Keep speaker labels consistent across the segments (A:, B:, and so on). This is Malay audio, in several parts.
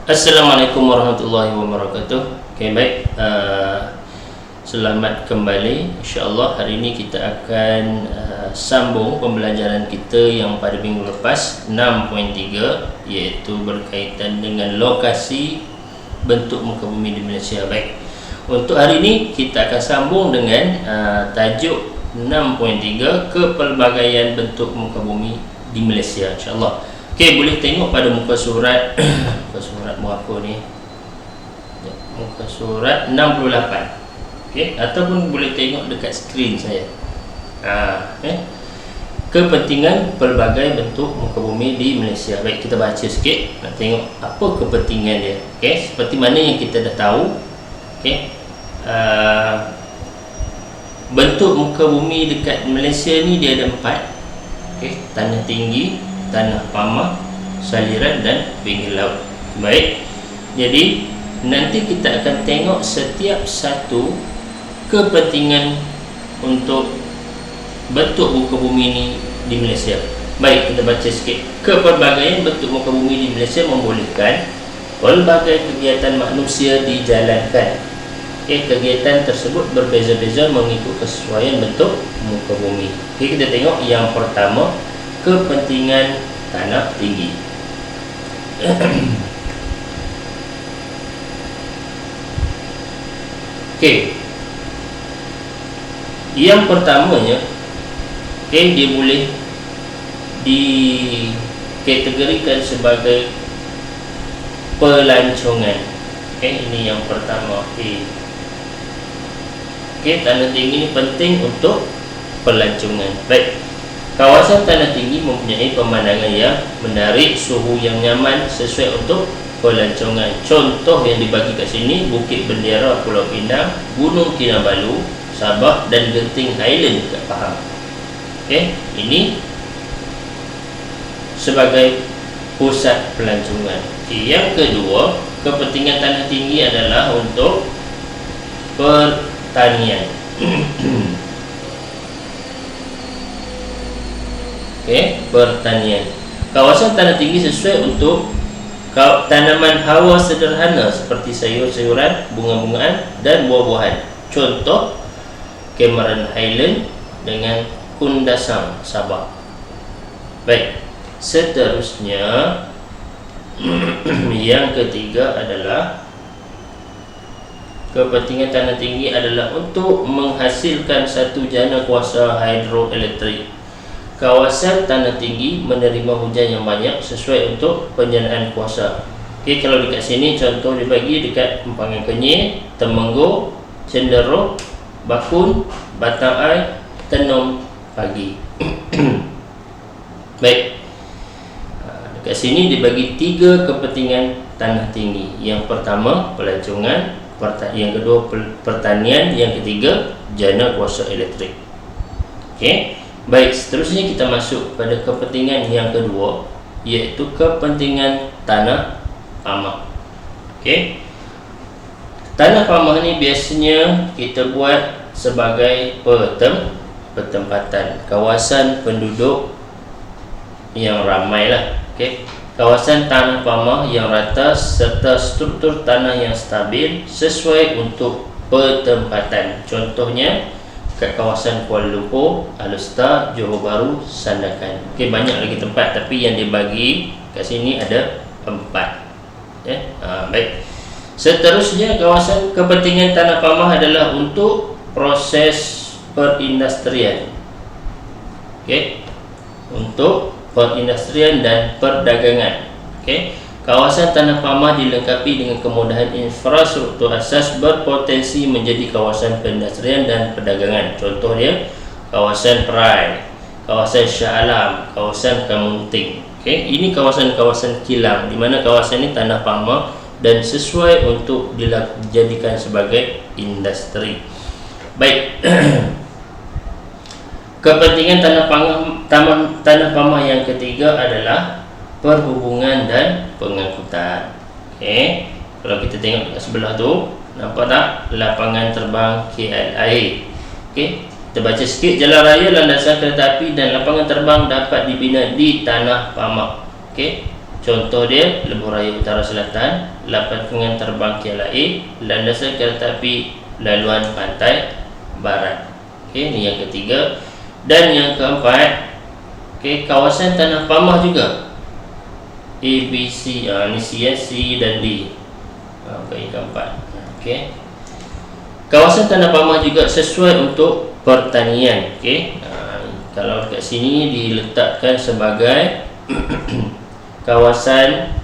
A: Assalamualaikum warahmatullahi wabarakatuh. Okay, baik. Selamat kembali. InsyaAllah hari ini kita akan sambung pembelajaran kita yang pada minggu lepas 6.3, iaitu berkaitan dengan lokasi bentuk muka bumi di Malaysia. Baik. Untuk hari ini kita akan sambung dengan tajuk 6.3, kepelbagaian bentuk muka bumi di Malaysia, insyaAllah. Okey, boleh tengok pada muka surat muka surat berapa ni? Muka surat 68. Okey, ataupun boleh tengok dekat skrin saya. Kepentingan pelbagai bentuk muka bumi di Malaysia. Baik, kita baca sikit, nak tengok apa kepentingan dia. Okey, seperti mana yang kita dah tahu. Okey. Bentuk muka bumi dekat Malaysia ni dia ada 4. Okey, tanah tinggi, tanah pamah, saliran dan pinggir laut. Baik, jadi nanti kita akan tengok setiap satu kepentingan untuk bentuk muka bumi ini di Malaysia. Baik, kita baca sikit. Kepelbagaian bentuk muka bumi di Malaysia membolehkan pelbagai kegiatan manusia dijalankan. Kegiatan tersebut berbeza-beza mengikut kesesuaian bentuk muka bumi. Kita tengok yang pertama, kepentingan tanah tinggi. Okey. Yang pertamanya, dia boleh dikategorikan sebagai pelancongan. Ini yang pertama. Tanah tinggi ini penting untuk pelancongan. Baik. Kawasan tanah tinggi mempunyai pemandangan yang menarik, suhu yang nyaman sesuai untuk pelancongan. Contoh yang dibagi kat sini, Bukit Bendera Pulau Pinang, Gunung Kinabalu Sabah dan Genting Highland kat Pahang. Ini sebagai pusat pelancongan. Yang kedua, kepentingan tanah tinggi adalah untuk pertanian. Pertanian. Kawasan tanah tinggi sesuai untuk tanaman hawa sederhana seperti sayur-sayuran, bunga-bungaan dan buah-buahan. Contoh, Cameron Highland dengan Kundasang Sabah. Baik, seterusnya yang ketiga adalah kepentingan tanah tinggi adalah untuk menghasilkan satu jana kuasa hidroelektrik. Kawasan tanah tinggi menerima hujan yang banyak sesuai untuk penjanaan kuasa. Kalau dekat sini contoh dibagi dekat Empangan Kenyir, Temenggur, Cenderoh, Bakun, Batang Ai, Tenom Pagi. Baik. Dekat sini dibagi 3 kepentingan tanah tinggi. Yang pertama pelancongan, yang kedua pertanian, yang ketiga jana kuasa elektrik. Baik, seterusnya kita masuk pada kepentingan yang kedua, iaitu kepentingan tanah pamah. Tanah pamah ni biasanya kita buat sebagai pertempatan kawasan penduduk yang ramai lah. Kawasan tanah pamah yang rata serta struktur tanah yang stabil sesuai untuk pertempatan. Contohnya kat kawasan Kuala Lumpur, Alustar, Johor Bahru, Sandakan. Banyak lagi tempat, tapi yang dibagi kat sini ada 4. Baik. Seterusnya, kawasan kepentingan tanah pamah adalah untuk proses perindustrian. Untuk perindustrian dan perdagangan. Kawasan tanah pamah dilengkapi dengan kemudahan infrastruktur asas berpotensi menjadi kawasan perindustrian dan perdagangan. Contoh dia, kawasan Perai, kawasan Shah Alam, kawasan Kamunting. Ini kawasan-kawasan kilang, di mana kawasan ini tanah pamah dan sesuai untuk dijadikan sebagai industri. Baik. Kepentingan tanah pamah yang ketiga adalah perhubungan dan pengangkutan. Kalau kita tengok kat sebelah tu, nampak tak lapangan terbang KLIA. Kita baca sikit. Jalan raya, landasan kereta api dan lapangan terbang dapat dibina di tanah pamah. Contoh dia lebuh raya utara selatan, lapangan terbang KLIA, landasan kereta api laluan pantai barat. Okey, ni yang ketiga. Dan yang keempat, okey, kawasan tanah pamah juga. A, B, C, ni C, C dan D. Okey, yang keempat. Okey. Kawasan tanah pamah juga sesuai untuk pertanian. Okey. Kalau dekat sini diletakkan sebagai kawasan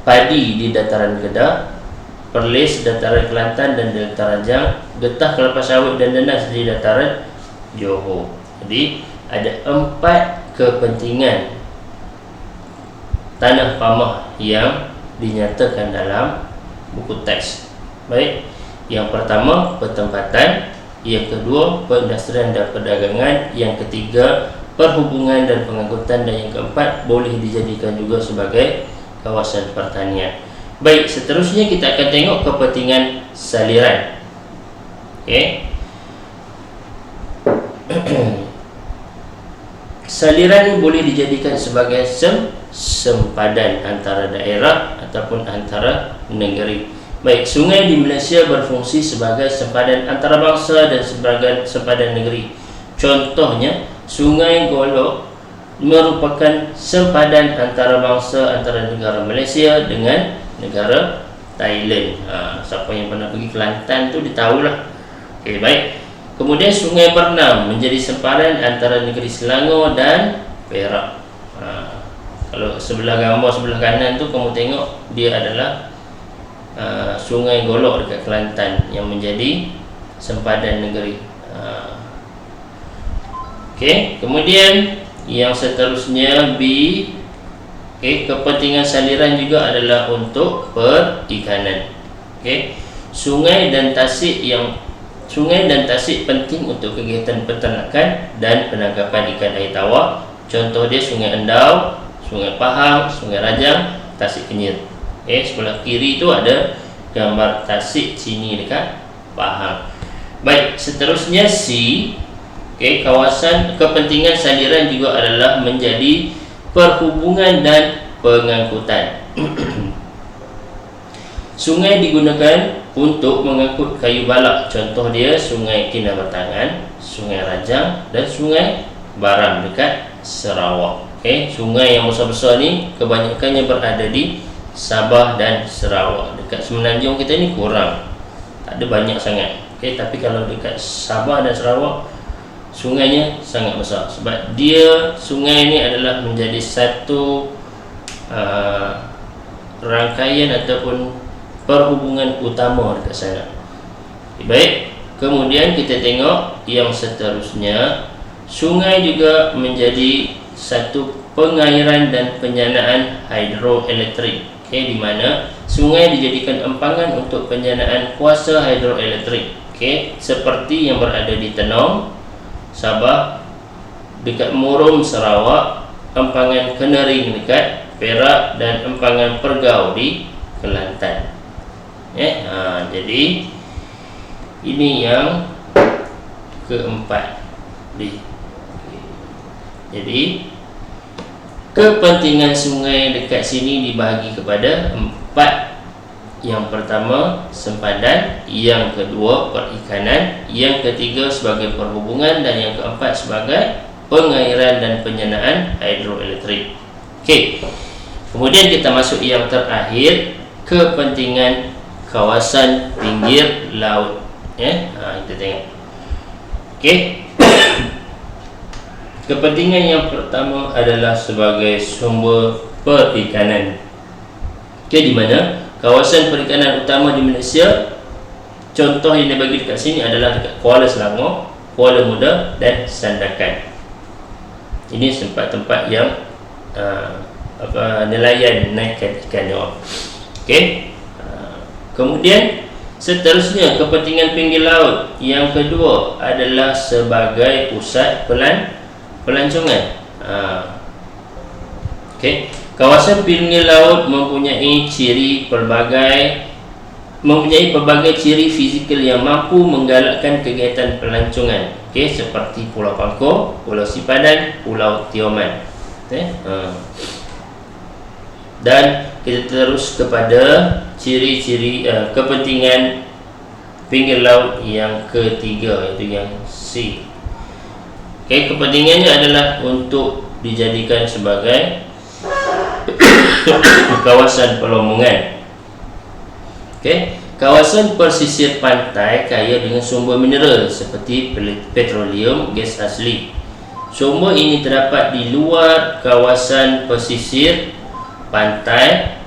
A: padi di dataran Kedah, Perlis dataran Kelantan dan dataran Jang, getah kelapa sawit dan nanas di dataran Johor. Jadi ada 4 kepentingan tanah pamah yang dinyatakan dalam buku teks. Baik, yang pertama pertempatan, yang kedua perindustrian dan perdagangan, yang ketiga perhubungan dan pengangkutan, dan yang keempat boleh dijadikan juga sebagai kawasan pertanian. Baik, seterusnya kita akan tengok kepentingan saliran. Okey. Saliran ini boleh dijadikan sebagai sempadan antara daerah ataupun antara negeri. Baik, sungai di Malaysia berfungsi sebagai sempadan antara bangsa dan sebagai sempadan negeri. Contohnya, Sungai Golok merupakan sempadan antara bangsa antara negara Malaysia dengan negara Thailand. Siapa yang pernah pergi Kelantan tu dia tahulah. Okey, baik. Kemudian Sungai Bernam menjadi sempadan antara negeri Selangor dan Perak. Kalau sebelah gambar sebelah kanan tu kamu tengok dia adalah Sungai Golok dekat Kelantan yang menjadi sempadan negeri. Okey, kemudian yang seterusnya B. Okey, kepentingan saliran juga adalah untuk perikanan. Okey, sungai dan tasik penting untuk kegiatan peternakan dan penangkapan ikan air tawar. Contoh dia Sungai Endau, Sungai Pahang, Sungai Rajang, Tasik Kenyir. Sebelah kiri tu ada gambar tasik sini dekat Pahang. Baik, seterusnya C. Kawasan kepentingan saliran juga adalah menjadi perhubungan dan pengangkutan. Sungai digunakan untuk mengangkut kayu balak. Contoh dia Sungai Kinabatangan, Sungai Rajang dan Sungai Baram dekat Sarawak. Sungai yang besar-besar ni kebanyakannya berada di Sabah dan Sarawak. Dekat Semenanjung kita ni kurang, tak ada banyak sangat. Tapi kalau dekat Sabah dan Sarawak, sungainya sangat besar. Sebab dia, sungai ni adalah menjadi satu rangkaian ataupun perhubungan utama dekat sana. Baik, kemudian kita tengok yang seterusnya. Sungai juga menjadi satu pengairan dan penyanaan hidroelektrik. Di mana sungai dijadikan empangan untuk penyanaan kuasa hidroelektrik. Seperti yang berada di Tenong, Sabah, dekat Murum, Sarawak, empangan Kenering dekat Perak, dan empangan Pergau di Kelantan. Jadi ini yang keempat. Jadi kepentingan sungai dekat sini dibahagi kepada 4. Yang pertama sempadan, yang kedua perikanan, yang ketiga sebagai perhubungan, dan yang keempat sebagai pengairan dan penyanaan hidroelektrik. Kemudian kita masuk yang terakhir, kepentingan kawasan pinggir laut. Kita tengok. Kepentingan yang pertama adalah sebagai sumber perikanan. Di mana kawasan perikanan utama di Malaysia, contoh yang dibagi dekat sini adalah dekat Kuala Selangor, Kuala Muda dan Sandakan. Ini tempat-tempat yang nelayan naikkan ikan dia. Kemudian seterusnya kepentingan pinggir laut yang kedua adalah sebagai pusat pelancongan. Kawasan pinggir laut mempunyai pelbagai ciri fizikal yang mampu menggalakkan kegiatan pelancongan. Seperti Pulau Pangkor, Pulau Sipadan, Pulau Tioman. Dan kita terus kepada ciri-ciri kepentingan pinggir laut yang ketiga, iaitu yang C. Okey, kepentingannya adalah untuk dijadikan sebagai kawasan pelamongan. Okey, kawasan pesisir pantai kaya dengan sumber mineral seperti petroleum, gas asli. Sumber ini terdapat di luar kawasan pesisir pantai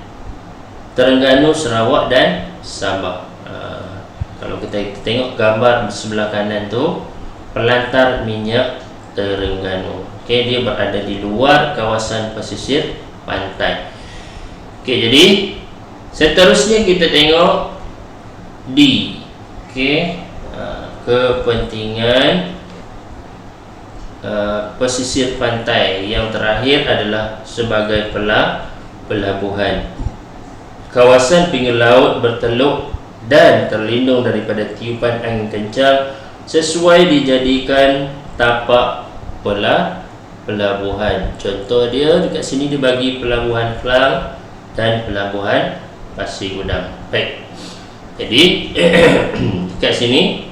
A: Terengganu, Sarawak dan Sabah. Kalau kita tengok gambar di sebelah kanan tu, pelantar minyak Terengganu. Okey, dia berada di luar kawasan pesisir pantai. Okey, jadi seterusnya kita tengok D. Okey, kepentingan pesisir pantai. Yang terakhir adalah sebagai pelabuhan. Kawasan pinggir laut berteluk dan terlindung daripada tiupan angin kencang sesuai dijadikan tapak pelabuhan. Contoh dia dekat sini dia bagi pelabuhan Klang dan pelabuhan Pasir Gudang. Baik. Jadi dekat sini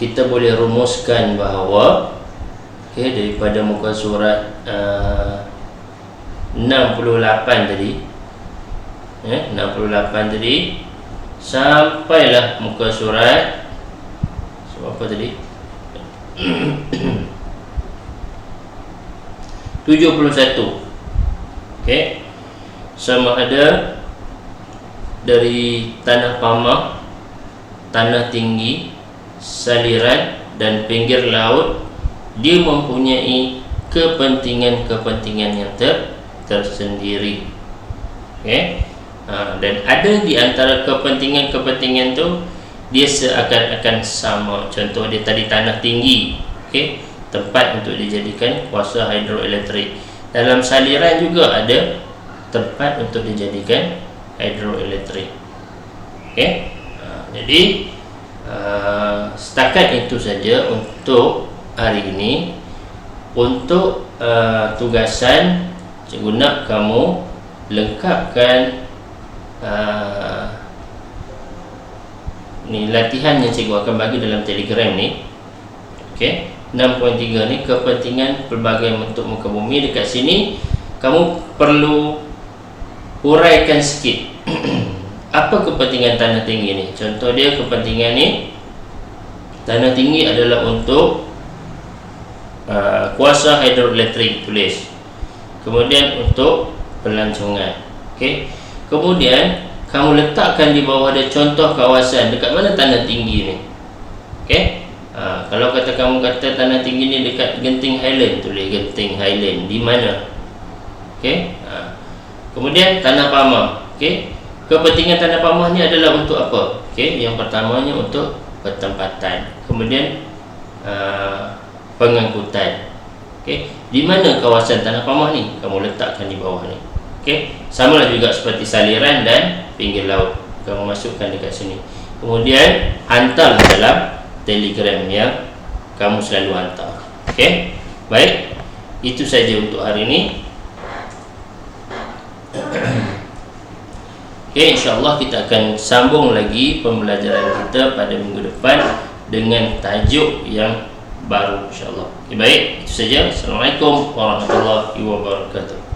A: kita boleh rumuskan bahawa daripada muka surat 68 tadi 68 tadi sampailah muka surat apa tadi 71. Okey, sama ada dari tanah pamah, tanah tinggi, saliran dan pinggir laut, dia mempunyai kepentingan-kepentingan yang tersendiri. Okey, dan ada di antara kepentingan-kepentingan tu dia seakan-akan sama. Contoh dia tadi tanah tinggi, okey, tempat untuk dijadikan kuasa hidroelektrik. Dalam saliran juga ada tempat untuk dijadikan hidroelektrik. Okey, jadi setakat itu saja untuk hari ini. Untuk tugasan, cikgu nak kamu lengkapkan ni latihan yang cikgu akan bagi dalam Telegram ni. Okey, 6.3 ni kepentingan pelbagai bentuk muka bumi. Dekat sini kamu perlu huraikan sikit apa kepentingan tanah tinggi ni. Contoh dia, kepentingan ni, tanah tinggi adalah untuk kuasa hidroelektrik, tulis. Kemudian untuk pelancongan. Okey, kemudian kamu letakkan di bawah ada contoh kawasan. Dekat mana tanah tinggi ni? Okey, kalau kamu kata tanah tinggi ni dekat Genting Highland, tulis Genting Highland di mana. Okey, kemudian tanah pamah. Okey, kepentingan tanah pamah ni adalah untuk apa? Okey, yang pertamanya untuk pertempatan, kemudian pengangkutan. Okey, di mana kawasan tanah pamah ni? Kamu letakkan di bawah ni. Okey, samalah juga seperti saliran dan pinggir laut, kamu masukkan dekat sini. Kemudian hantar dalam Telegram yang kamu selalu hantar. Okey, baik, itu saja untuk hari ini. Okey, insya-Allah kita akan sambung lagi pembelajaran kita pada minggu depan dengan tajuk yang baru, insya-Allah. Okay, baik, itu saja. Assalamualaikum warahmatullahi wabarakatuh.